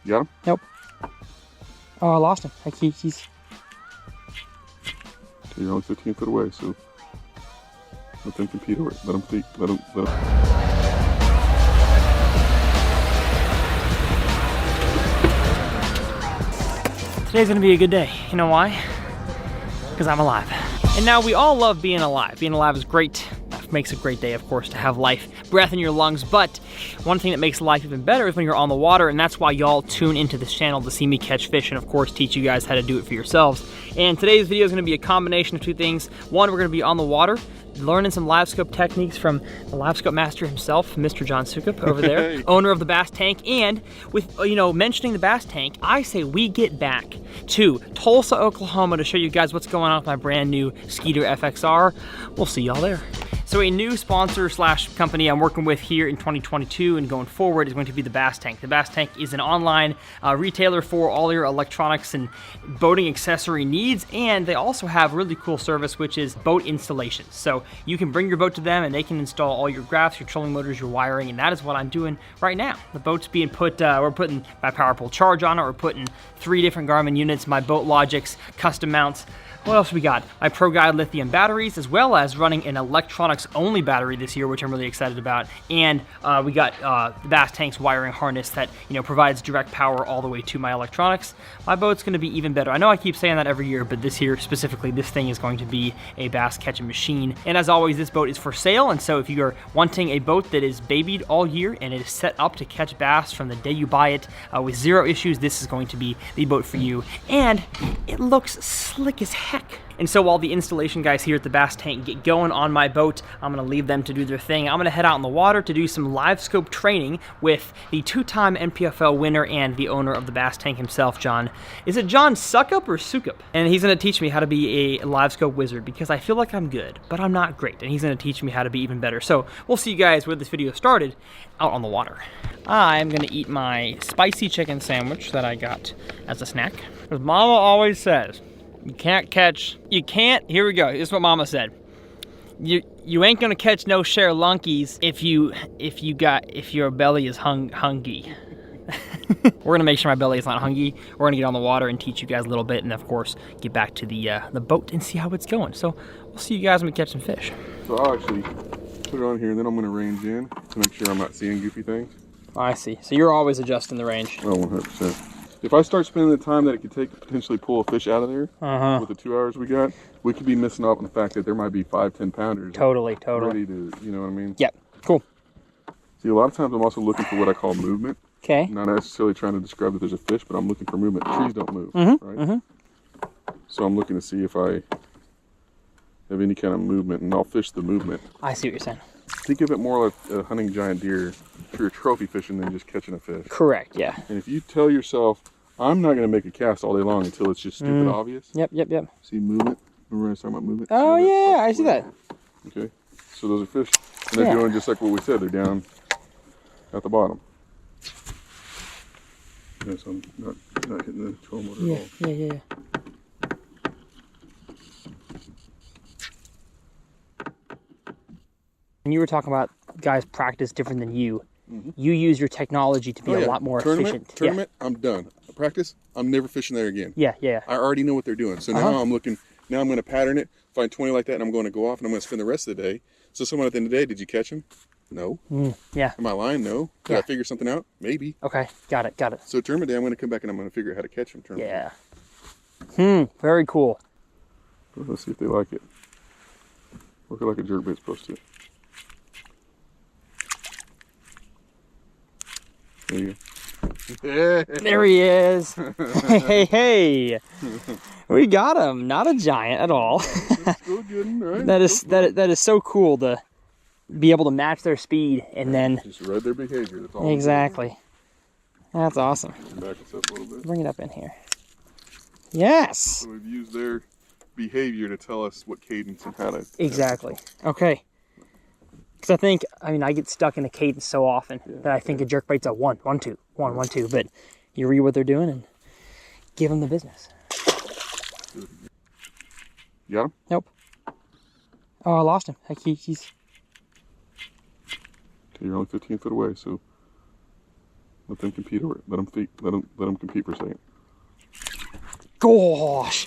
You got him? Nope. Oh, I lost him. He's... Okay, you're only 15 foot away, so let them compete over it. Let them think. Let them. Today's gonna be a good day. You know why? Because I'm alive. And now we all love being alive. Being alive is great. That makes a great day, of course, to have life, breath in your lungs. But one thing that makes life even better is when you're on the water, and that's why y'all tune into this channel to see me catch fish and, of course, teach you guys how to do it for yourselves. And today's video is gonna be a combination of two things. One, we're gonna be on the water, learning some Livescope techniques from the Livescope master himself, Mr. John Sukup over there, owner of the Bass Tank. And with, mentioning the Bass Tank, I say we get back to Tulsa, Oklahoma to show you guys what's going on with my brand new Skeeter FXR. We'll see y'all there. So a new sponsor slash company I'm working with here in 2022 and going forward is going to be the Bass Tank. The Bass Tank is an online retailer for all your electronics and boating accessory needs, and they also have really cool service, which is boat installation. So you can bring your boat to them and they can install all your graphs, your trolling motors, your wiring, and that is what I'm doing right now. The boat's being put, we're putting my power pole charge on it, we're putting 3 different Garmin units, my Boat Logics, custom mounts. What else we got? My Pro Guide lithium batteries, as well as running an electronics only battery this year, which I'm really excited about. And we got the Bass Tank's wiring harness that provides direct power all the way to my electronics. My boat's going to be even better. I know I keep saying that every year, but this year specifically, this thing is going to be a bass catching machine. And as always, this boat is for sale. And so if you are wanting a boat that is babied all year and it is set up to catch bass from the day you buy it with 0 issues, this is going to be the boat for you. And it looks slick as heck. And so while the installation guys here at the Bass Tank get going on my boat, I'm gonna leave them to do their thing. I'm gonna head out in the water to do some Livescope training with the 2-time NPFL winner and the owner of the Bass Tank himself, John. Is it John Sukup or Sukup? And he's gonna teach me how to be a Livescope wizard, because I feel like I'm good, but I'm not great. And he's gonna teach me how to be even better. So we'll see you guys where this video started, out on the water. I'm gonna eat my spicy chicken sandwich that I got as a snack. As Mama always says, you can't, here we go, this is what Mama said. You ain't gonna catch no share lunkies if your belly is hungry. We're gonna make sure my belly is not hungry. We're gonna get on the water and teach you guys a little bit, and of course, get back to the boat and see how it's going. So we'll see you guys when we catch some fish. So I'll actually put it on here, and then I'm gonna range in to make sure I'm not seeing goofy things. Oh, I see, so you're always adjusting the range. Oh, 100%. If I start spending the time that it could take to potentially pull a fish out of there with the 2 hours we got, we could be missing out on the fact that there might be 5-10 pounders. Totally. Ready to, you know what I mean? Yep, cool. See, a lot of times I'm also looking for what I call movement. Okay. Not necessarily trying to describe that there's a fish, but I'm looking for movement. Trees don't move, right? So I'm looking to see if I have any kind of movement, and I'll fish the movement. I see what you're saying. Think of it more like hunting giant deer if you're trophy fishing than just catching a fish. Correct, yeah. And if you tell yourself, I'm not going to make a cast all day long until it's just stupid obvious. Yep. See movement? Remember I was talking about movement? Oh, yeah, I see that. Okay, so those are fish. And they're doing just like what we said. They're down at the bottom. Yes, I'm not hitting the troll motor at all. Yeah. And you were talking about guys practice different than you. You use your technology to be a lot more efficient. Tournament, I'm done. Practice, I'm never fishing there again. Yeah. I already know what they're doing. So now I'm looking, now I'm going to pattern it, find 20 like that, and I'm going to go off, and I'm going to spend the rest of the day. So someone at the end of the day, did you catch him? No. Yeah. Am I lying? No. Did I figure something out? Maybe. Okay, got it. So tournament day, I'm going to come back and I'm going to figure out how to catch him. Tournament day. Very cool. Let's see if they like it. Work it like a jerkbait's supposed to. There you go. There he is. Hey. We got him. Not a giant at all. Still good, right? That is so cool to be able to match their speed and then just read their behavior. That's all. Exactly. That's awesome. Back us up a little bit. Bring it up in here. Yes. So we've used their behavior to tell us what cadence and how to. Exactly. Okay. Because I get stuck in a cadence so often that I think a jerkbait's a 1, 1, 2, 1, 1, 2. But you read what they're doing and give them the business. You got him? Nope. Oh, I lost him. He's... Okay, you're only 15 foot away, so Let them compete over it. Let them compete for a second. Gosh.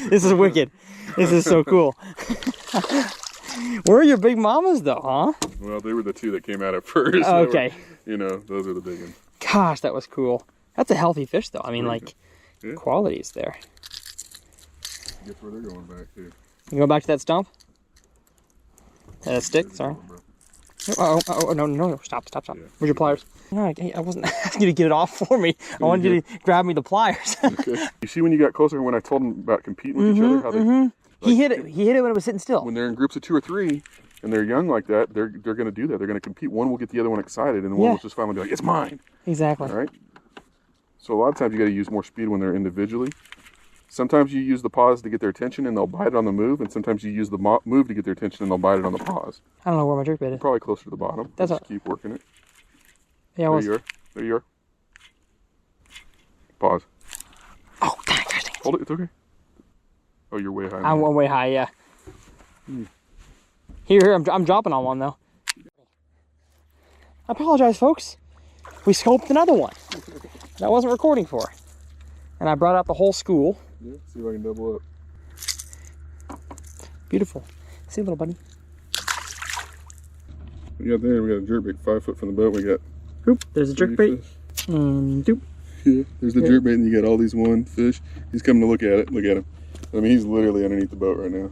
This is wicked. This is so cool. Where are your big mamas though, huh? Well, they were the two that came out at first. Okay. You know, those are the big ones. Gosh, that was cool. That's a healthy fish though. I mean, like, quality is there. Guess where they're going back to? You go back to that stump? That stick, sorry. Oh, no, stop. Yeah. Where's your pliers? No, I wasn't asking you to get it off for me. I wanted you to grab me the pliers. Okay. You see when you got closer, when I told them about competing with each other, how they... Like, he hit it when it was sitting still. When they're in groups of 2 or 3, and they're young like that, they're going to do that. They're going to compete. One will get the other one excited, and one will just finally be like, it's mine. Exactly. All right? So a lot of times you got to use more speed when they're individually. Sometimes you use the pause to get their attention and they'll bite it on the move, and sometimes you use the move to get their attention and they'll bite it on the pause. I don't know where my jerkbait is. Probably closer to the bottom. That's just keep working it. Yeah, there you are. Pause. Oh, dang. Hold it, it's okay. Oh, you're way high. I'm way high, yeah. Here, I'm dropping on one though. I apologize, folks. We scoped another one that I wasn't recording for. And I brought out the whole school. Yeah, see if I can double up. Beautiful. See, little buddy. We got there, we got a jerkbait 5 foot from the boat. We got. Oop, there's a jerkbait. Doop. Yeah, there's the jerkbait, and you got all these one fish. He's coming to look at it. Look at him. I mean, he's literally underneath the boat right now.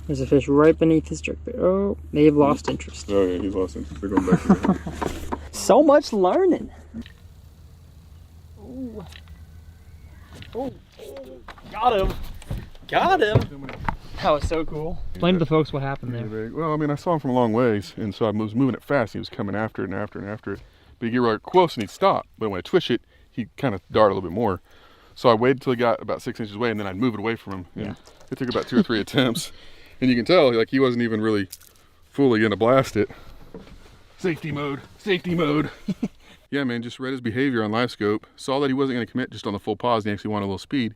There's a fish right beneath his jerkbait. Oh, they've lost interest. Oh yeah, he's lost interest. They're going back to the So much learning. Ooh. Oh, got him. That was so cool. Explain to the folks what happened there. Well, I mean, I saw him from a long ways, and so I was moving it fast. He was coming after it and after it and after it. But he'd get right close and he'd stop. But when I twitch it, he'd kind of dart a little bit more. So I waited till he got about 6 inches away, and then I'd move it away from him. And it took about 2 or 3 attempts. And you can tell, like, he wasn't even really fully gonna blast it. Safety mode. Yeah, man, just read his behavior on Livescope. Saw that he wasn't gonna commit just on the full pause, and he actually wanted a little speed.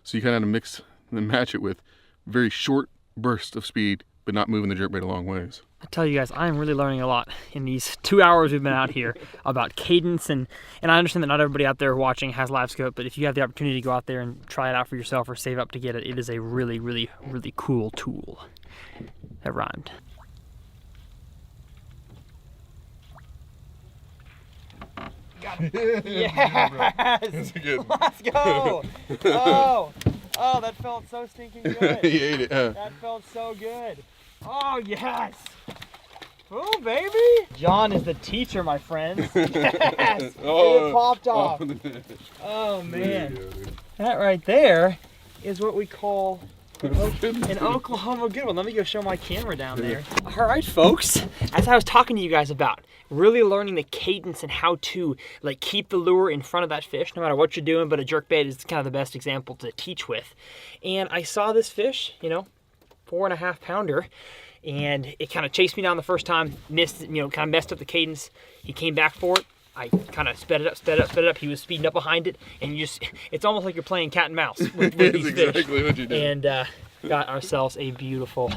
So you kind of had to mix and match it with very short bursts of speed, but not moving the jerkbait a long ways. I tell you guys, I'm really learning a lot in these 2 hours we've been out here about cadence, and I understand that not everybody out there watching has Livescope, but if you have the opportunity to go out there and try it out for yourself or save up to get it, it is a really, really, really cool tool. That rhymed. Got him. Yes! Let's go! Oh, that felt so stinking good. He ate it, huh? That felt so good. Oh, yes! Oh, baby! John is the teacher, my friends. Yes! It popped off. Oh, man. That right there is what we call an Oklahoma good one. Let me go show my camera down there. All right, folks. As I was talking to you guys about, really learning the cadence and how to like keep the lure in front of that fish, no matter what you're doing, but a jerkbait is kind of the best example to teach with. And I saw this fish, 4.5 pounder, and it kind of chased me down the first time, missed, kind of messed up the cadence. He came back for it. I kind of sped it up. He was speeding up behind it, and it's almost like you're playing cat and mouse with these fish. Exactly what you do. And got ourselves a beautiful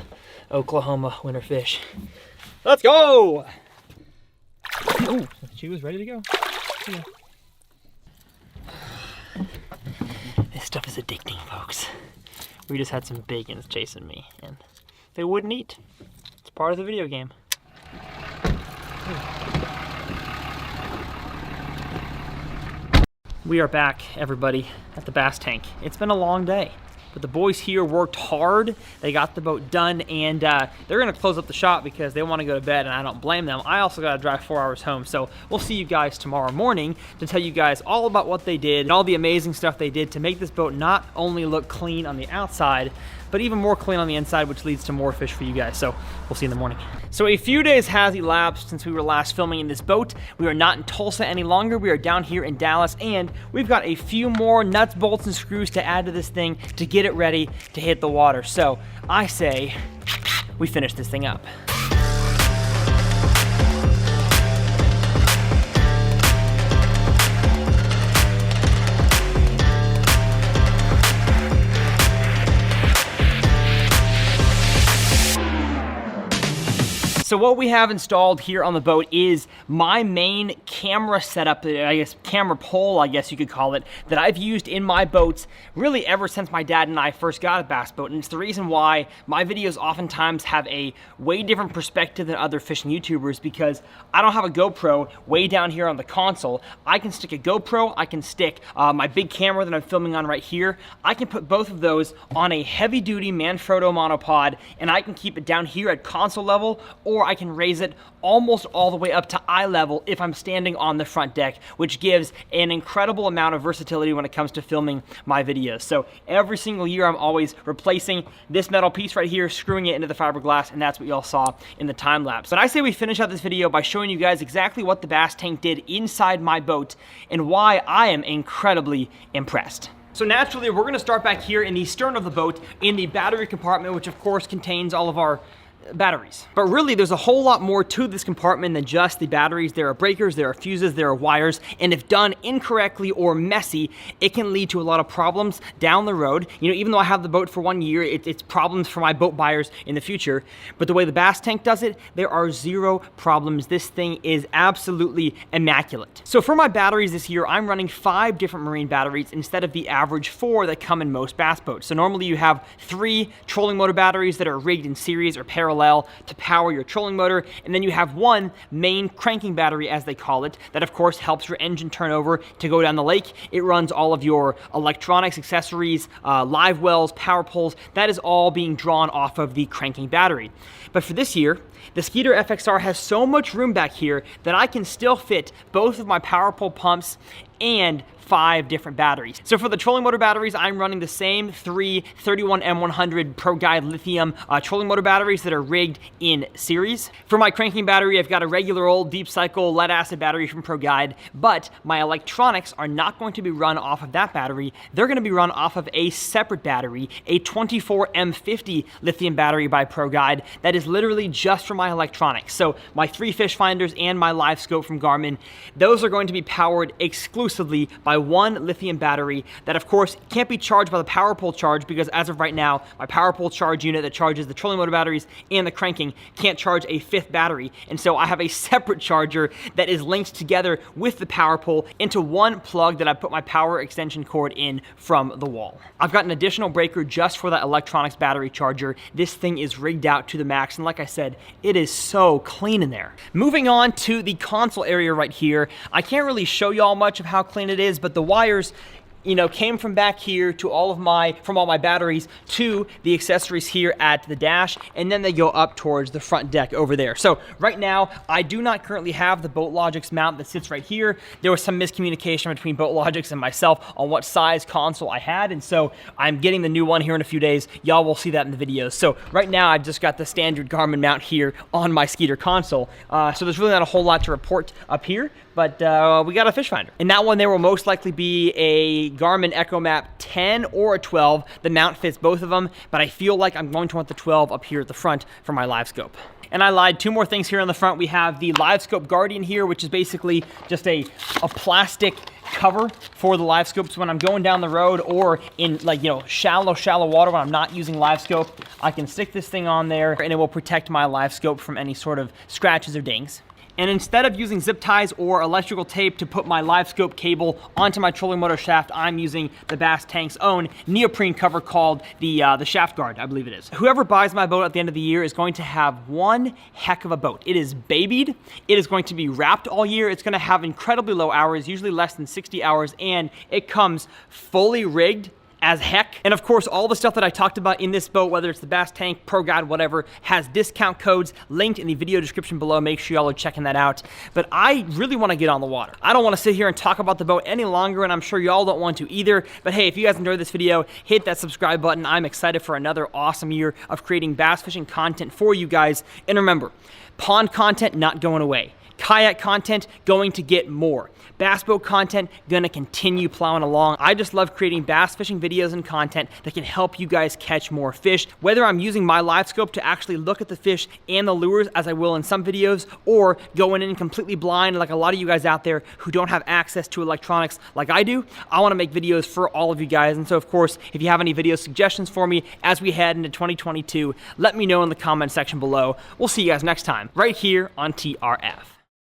Oklahoma winter fish. Let's go! Oh, she was ready to go. Yeah. This stuff is addicting, folks. We just had some bacons chasing me, and they wouldn't eat. It's part of the video game. We are back, everybody, at the bass tank. It's been a long day, but the boys here worked hard. They got the boat done, and they're gonna close up the shop because they wanna go to bed, and I don't blame them. I also gotta drive 4 hours home, so we'll see you guys tomorrow morning to tell you guys all about what they did and all the amazing stuff they did to make this boat not only look clean on the outside, but even more clean on the inside, which leads to more fish for you guys. So we'll see you in the morning. So a few days has elapsed since we were last filming in this boat. We are not in Tulsa any longer. We are down here in Dallas, and we've got a few more nuts, bolts, and screws to add to this thing to get it ready to hit the water. So I say we finish this thing up. So what we have installed here on the boat is my main camera setup, I guess camera pole, I guess you could call it, that I've used in my boats really ever since my dad and I first got a bass boat. And it's the reason why my videos oftentimes have a way different perspective than other fishing YouTubers, because I don't have a GoPro way down here on the console. I can stick a GoPro, I can stick my big camera that I'm filming on right here. I can put both of those on a heavy duty Manfrotto monopod, and I can keep it down here at console level, or I can raise it almost all the way up to eye level if I'm standing on the front deck, which gives an incredible amount of versatility when it comes to filming my videos. So every single year I'm always replacing this metal piece right here, screwing it into the fiberglass, and that's what y'all saw in the time lapse. But I say we finish out this video by showing you guys exactly what the bass tank did inside my boat and why I am incredibly impressed. So naturally, we're gonna start back here in the stern of the boat in the battery compartment, which of course contains all of our batteries. But really, there's a whole lot more to this compartment than just the batteries. There are breakers, there are fuses, there are wires, and if done incorrectly or messy, it can lead to a lot of problems down the road. You know, even though I have the boat for 1 year, it's problems for my boat buyers in the future. But the way the bass tank does it, there are zero problems. This thing is absolutely immaculate. So for my batteries this year, I'm running 5 different marine batteries instead of the average 4 that come in most bass boats. So normally you have 3 trolling motor batteries that are rigged in series or parallel to power your trolling motor, and then you have 1 main cranking battery, as they call it, that of course helps your engine turnover to go down the lake. It runs all of your electronics, accessories, live wells, power poles. That is all being drawn off of the cranking battery. But for this year, the Skeeter FXR has so much room back here that I can still fit both of my power pole pumps and 5 different batteries. So for the trolling motor batteries, I'm running the same 3 31M100 Pro Guide lithium trolling motor batteries that are rigged in series. For my cranking battery, I've got a regular old deep cycle lead acid battery from Pro Guide, but my electronics are not going to be run off of that battery. They're going to be run off of a separate battery, a 24M50 lithium battery by Pro Guide that is literally just for my electronics. So my 3 fish finders and my Livescope from Garmin, those are going to be powered exclusively by 1 lithium battery that of course can't be charged by the power pole charge, because as of right now, my power pole charge unit that charges the trolling motor batteries and the cranking can't charge a 5th battery. And so I have a separate charger that is linked together with the power pole into 1 plug that I put my power extension cord in from the wall. I've got an additional breaker just for that electronics battery charger. This thing is rigged out to the max, and like I said, it is so clean in there. Moving on to the console area right here, I can't really show y'all much of how clean it is, but the wires, you know, came from back here to all my batteries to the accessories here at the dash, and then they go up towards the front deck over there. So right now, I do not currently have the BoatLogix mount that sits right here. There was some miscommunication between BoatLogix and myself on what size console I had, and so I'm getting the new one here in a few days. Y'all will see that in the videos. So right now, I've just got the standard Garmin mount here on my Skeeter console. So there's really not a whole lot to report up here, but we got a fish finder. And that one there will most likely be a Garmin EchoMap 10 or a 12. The mount fits both of them, but I feel like I'm going to want the 12 up here at the front for my Livescope. And I lied, 2 more things here on the front. We have the Livescope Guardian here, which is basically just a plastic cover for the Livescope. So when I'm going down the road or in, like, you know, shallow water when I'm not using Livescope, I can stick this thing on there and it will protect my Livescope from any sort of scratches or dings. And instead of using zip ties or electrical tape to put my Livescope cable onto my trolling motor shaft, I'm using the Bass Tank's own neoprene cover called the Shaft Guard, I believe it is. Whoever buys my boat at the end of the year is going to have one heck of a boat. It is babied. It is going to be wrapped all year. It's going to have incredibly low hours, usually less than 60 hours, and it comes fully rigged as heck. And of course, all the stuff that I talked about in this boat, whether it's the Bass Tank, Pro Guide, whatever, has discount codes linked in the video description below. Make sure y'all are checking that out. But I really want to get on the water. I don't want to sit here and talk about the boat any longer, and I'm sure y'all don't want to either. But hey, if you guys enjoyed this video, hit that subscribe button. I'm excited for another awesome year of creating bass fishing content for you guys. And remember, pond content not going away. Kayak content, going to get more. Bass boat content, gonna continue plowing along. I just love creating bass fishing videos and content that can help you guys catch more fish. Whether I'm using my Livescope to actually look at the fish and the lures, as I will in some videos, or going in completely blind like a lot of you guys out there who don't have access to electronics like I do, I wanna make videos for all of you guys. And so of course, if you have any video suggestions for me as we head into 2022, let me know in the comment section below. We'll see you guys next time, right here on TRF.